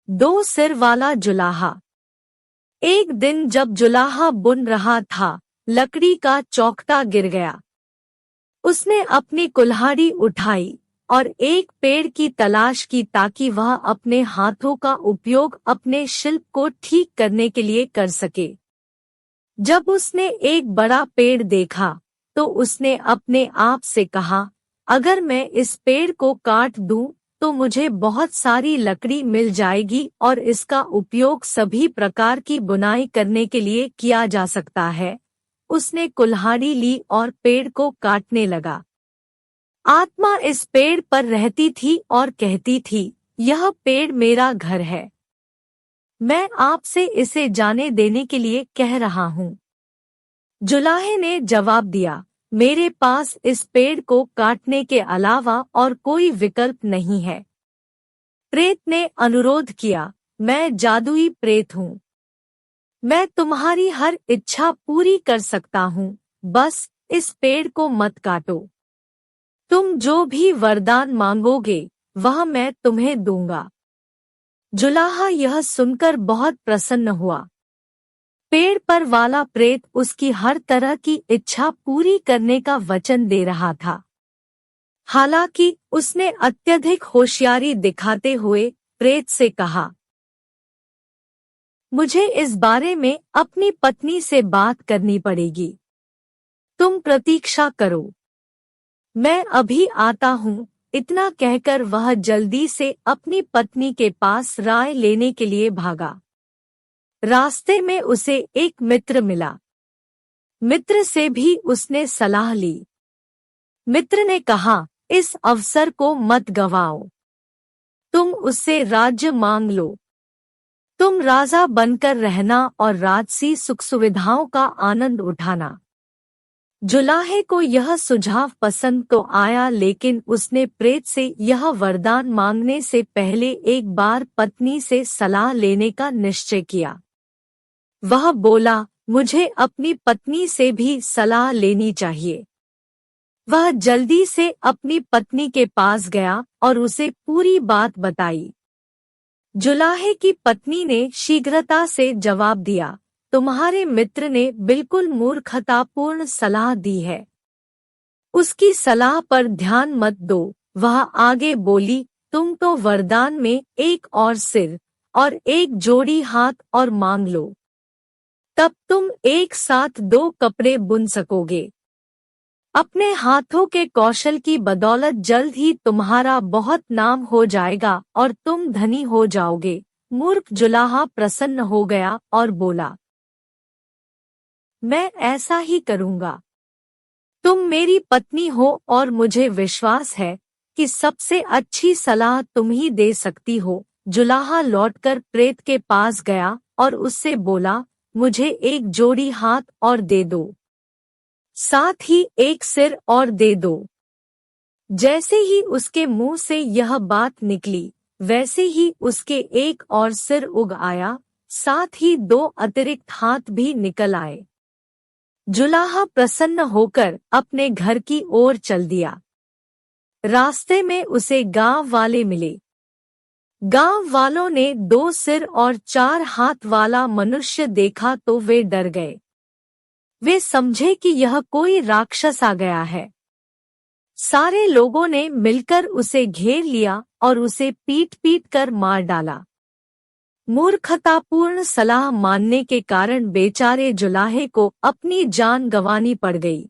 दो सिर वाला जुलाहा। एक दिन जब जुलाहा बुन रहा था, लकड़ी का चौखटा गिर गया। उसने अपनी कुल्हाड़ी उठाई और एक पेड़ की तलाश की ताकि वह अपने हाथों का उपयोग अपने शिल्प को ठीक करने के लिए कर सके। जब उसने एक बड़ा पेड़ देखा, तो उसने अपने आप से कहा, अगर मैं इस पेड़ को काट दूं, तो मुझे बहुत सारी लकड़ी मिल जाएगी और इसका उपयोग सभी प्रकार की बुनाई करने के लिए किया जा सकता है। उसने कुल्हाड़ी ली और पेड़ को काटने लगा। आत्मा इस पेड़ पर रहती थी और कहती थी, यह पेड़ मेरा घर है। मैं आपसे इसे जाने देने के लिए कह रहा हूँ। जुलाहे ने जवाब दिया, मेरे पास इस पेड़ को काटने के अलावा और कोई विकल्प नहीं है। प्रेत ने अनुरोध किया, मैं जादुई प्रेत हूँ। मैं तुम्हारी हर इच्छा पूरी कर सकता हूँ, बस इस पेड़ को मत काटो। तुम जो भी वरदान मांगोगे, वह मैं तुम्हें दूंगा। जुलाहा यह सुनकर बहुत प्रसन्न हुआ। पेड़ पर वाला प्रेत उसकी हर तरह की इच्छा पूरी करने का वचन दे रहा था। हालांकि उसने अत्यधिक होशियारी दिखाते हुए प्रेत से कहा, मुझे इस बारे में अपनी पत्नी से बात करनी पड़ेगी। तुम प्रतीक्षा करो, मैं अभी आता हूँ। इतना कहकर वह जल्दी से अपनी पत्नी के पास राय लेने के लिए भागा। रास्ते में उसे एक मित्र मिला। मित्र से भी उसने सलाह ली। मित्र ने कहा, इस अवसर को मत गवाओ। तुम उससे राज्य मांग लो। तुम राजा बनकर रहना और राजसी सुख सुविधाओं का आनंद उठाना। जुलाहे को यह सुझाव पसंद तो आया, लेकिन उसने प्रेत से यह वरदान मांगने से पहले एक बार पत्नी से सलाह लेने का निश्चय किया। वह बोला, मुझे अपनी पत्नी से भी सलाह लेनी चाहिए। वह जल्दी से अपनी पत्नी के पास गया और उसे पूरी बात बताई। जुलाहे की पत्नी ने शीघ्रता से जवाब दिया, तुम्हारे मित्र ने बिल्कुल मूर्खतापूर्ण सलाह दी है। उसकी सलाह पर ध्यान मत दो। वह आगे बोली, तुम तो वरदान में एक और सिर और एक जोड़ी हाथ और मांग लो। तब तुम एक साथ दो कपड़े बुन सकोगे। अपने हाथों के कौशल की बदौलत जल्द ही तुम्हारा बहुत नाम हो जाएगा और तुम धनी हो जाओगे। मूर्ख जुलाहा प्रसन्न हो गया और बोला, मैं ऐसा ही करूँगा। तुम मेरी पत्नी हो और मुझे विश्वास है कि सबसे अच्छी सलाह तुम ही दे सकती हो। जुलाहा लौटकर प्रेत के पास गया और उससे बोला, मुझे एक जोड़ी हाथ और दे दो, साथ ही एक सिर और दे दो। जैसे ही उसके मुंह से यह बात निकली, वैसे ही उसके एक और सिर उग आया, साथ ही दो अतिरिक्त हाथ भी निकल आए। जुलाहा प्रसन्न होकर अपने घर की ओर चल दिया। रास्ते में उसे गांव वाले मिले। गांव वालों ने दो सिर और चार हाथ वाला मनुष्य देखा तो वे डर गए। वे समझे कि यह कोई राक्षस आ गया है। सारे लोगों ने मिलकर उसे घेर लिया और उसे पीट पीट कर मार डाला। मूर्खतापूर्ण सलाह मानने के कारण बेचारे जुलाहे को अपनी जान गंवानी पड़ गई।